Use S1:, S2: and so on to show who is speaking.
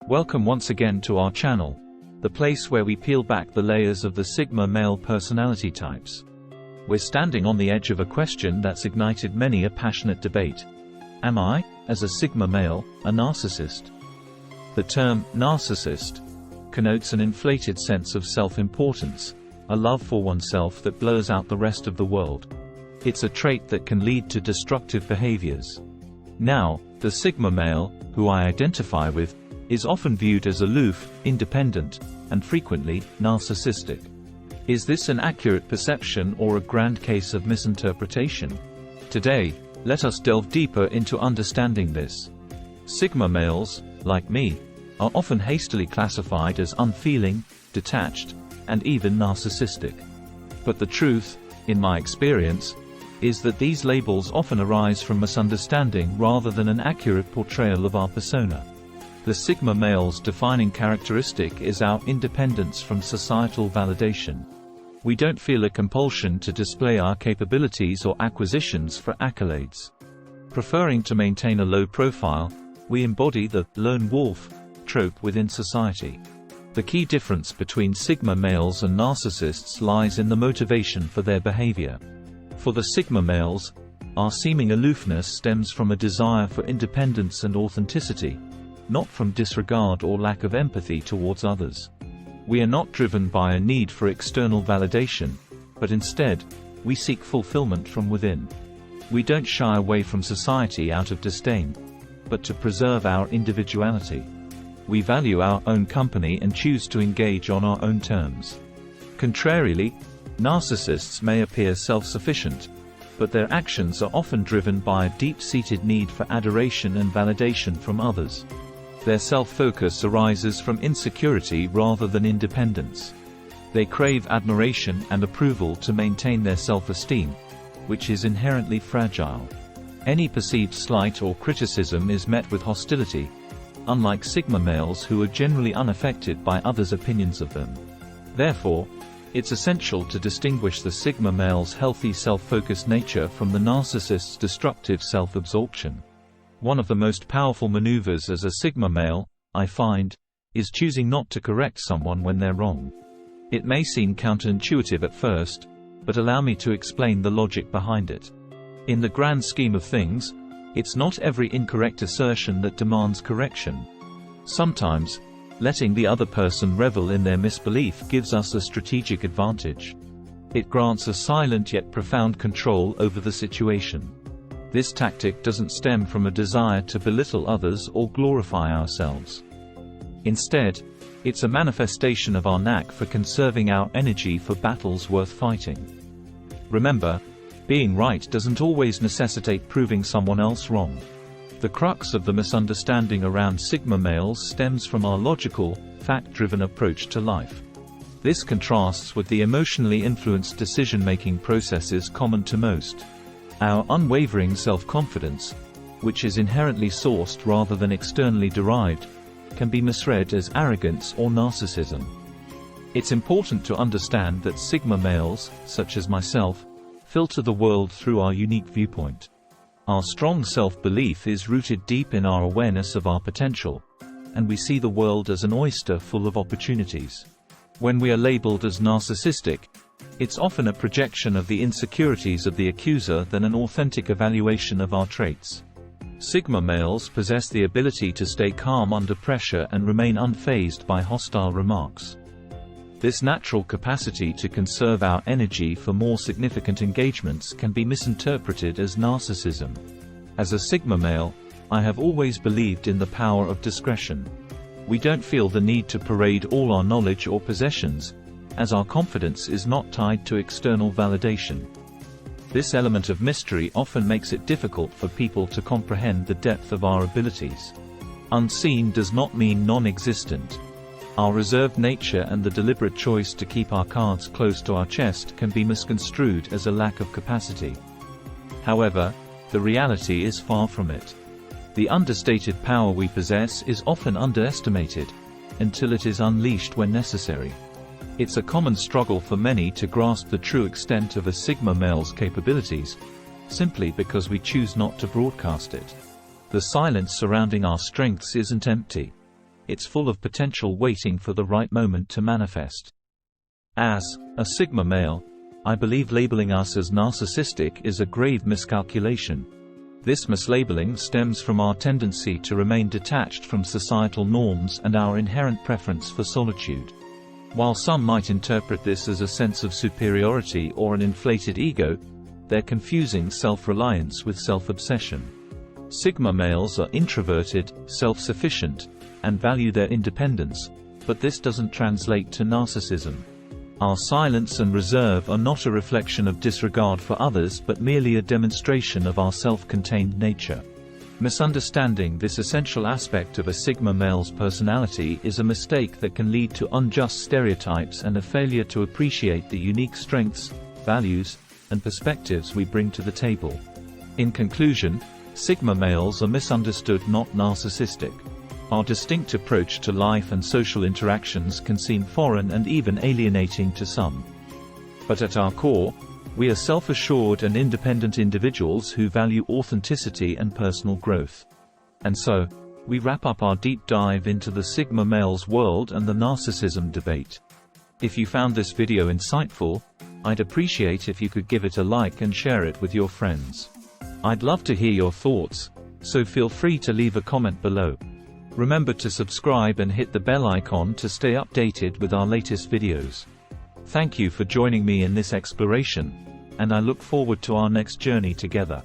S1: Welcome once again to our channel, the place where we peel back the layers of the Sigma male personality types. We're standing on the edge of a question that's ignited many a passionate debate. Am I, as a Sigma male, a narcissist? The term narcissist connotes an inflated sense of self-importance, a love for oneself that blurs out the rest of the world. It's a trait that can lead to destructive behaviors. Now, the Sigma male, who I identify with, is often viewed as aloof, independent, and frequently, narcissistic. Is this an accurate perception or a grand case of misinterpretation? Today, let us delve deeper into understanding this. Sigma males, like me, are often hastily classified as unfeeling, detached, and even narcissistic. But the truth, in my experience, is that these labels often arise from misunderstanding rather than an accurate portrayal of our persona. The Sigma male's defining characteristic is our independence from societal validation. We don't feel a compulsion to display our capabilities or acquisitions for accolades. Preferring to maintain a low profile, we embody the lone wolf trope within society. The key difference between Sigma males and narcissists lies in the motivation for their behavior. For the Sigma males, our seeming aloofness stems from a desire for independence and authenticity, not from disregard or lack of empathy towards others. We are not driven by a need for external validation, but instead, we seek fulfillment from within. We don't shy away from society out of disdain, but to preserve our individuality. We value our own company and choose to engage on our own terms. Contrarily, narcissists may appear self-sufficient, but their actions are often driven by a deep-seated need for adoration and validation from others. Their self-focus arises from insecurity rather than independence. They crave admiration and approval to maintain their self-esteem, which is inherently fragile. Any perceived slight or criticism is met with hostility, unlike Sigma males who are generally unaffected by others' opinions of them. Therefore, it's essential to distinguish the Sigma male's healthy self-focused nature from the narcissist's destructive self-absorption. One of the most powerful maneuvers as a Sigma male, I find, is choosing not to correct someone when they're wrong. It may seem counterintuitive at first, but allow me to explain the logic behind it. In the grand scheme of things, it's not every incorrect assertion that demands correction. Sometimes, letting the other person revel in their misbelief gives us a strategic advantage. It grants a silent yet profound control over the situation. This tactic doesn't stem from a desire to belittle others or glorify ourselves. Instead, it's a manifestation of our knack for conserving our energy for battles worth fighting. Remember, being right doesn't always necessitate proving someone else wrong. The crux of the misunderstanding around Sigma males stems from our logical, fact-driven approach to life. This contrasts with the emotionally influenced decision-making processes common to most. Our unwavering self-confidence, which is inherently sourced rather than externally derived, can be misread as arrogance or narcissism. It's important to understand that Sigma males, such as myself, filter the world through our unique viewpoint. Our strong self-belief is rooted deep in our awareness of our potential, and we see the world as an oyster full of opportunities. When we are labeled as narcissistic, it's often a projection of the insecurities of the accuser than an authentic evaluation of our traits. Sigma males possess the ability to stay calm under pressure and remain unfazed by hostile remarks. This natural capacity to conserve our energy for more significant engagements can be misinterpreted as narcissism. As a Sigma male, I have always believed in the power of discretion. We don't feel the need to parade all our knowledge or possessions, as our confidence is not tied to external validation. This element of mystery often makes it difficult for people to comprehend the depth of our abilities. Unseen does not mean non-existent. Our reserved nature and the deliberate choice to keep our cards close to our chest can be misconstrued as a lack of capacity. However, the reality is far from it. The understated power we possess is often underestimated, until it is unleashed when necessary. It's a common struggle for many to grasp the true extent of a Sigma male's capabilities, simply because we choose not to broadcast it. The silence surrounding our strengths isn't empty. it's full of potential waiting for the right moment to manifest. As a Sigma male, I believe labeling us as narcissistic is a grave miscalculation. This mislabeling stems from our tendency to remain detached from societal norms and our inherent preference for solitude. While some might interpret this as a sense of superiority or an inflated ego, they're confusing self-reliance with self-obsession. Sigma males are introverted, self-sufficient, and value their independence, but this doesn't translate to narcissism. Our silence and reserve are not a reflection of disregard for others but merely a demonstration of our self-contained nature. Misunderstanding this essential aspect of a Sigma male's personality is a mistake that can lead to unjust stereotypes and a failure to appreciate the unique strengths, values, and perspectives we bring to the table. In conclusion, Sigma males are misunderstood, not narcissistic. Our distinct approach to life and social interactions can seem foreign and even alienating to some. But at our core, we are self-assured and independent individuals who value authenticity and personal growth. And so, we wrap up our deep dive into the Sigma male's world and the narcissism debate. If you found this video insightful, I'd appreciate if you could give it a like and share it with your friends. I'd love to hear your thoughts, so feel free to leave a comment below. Remember to subscribe and hit the bell icon to stay updated with our latest videos. Thank you for joining me in this exploration, and I look forward to our next journey together.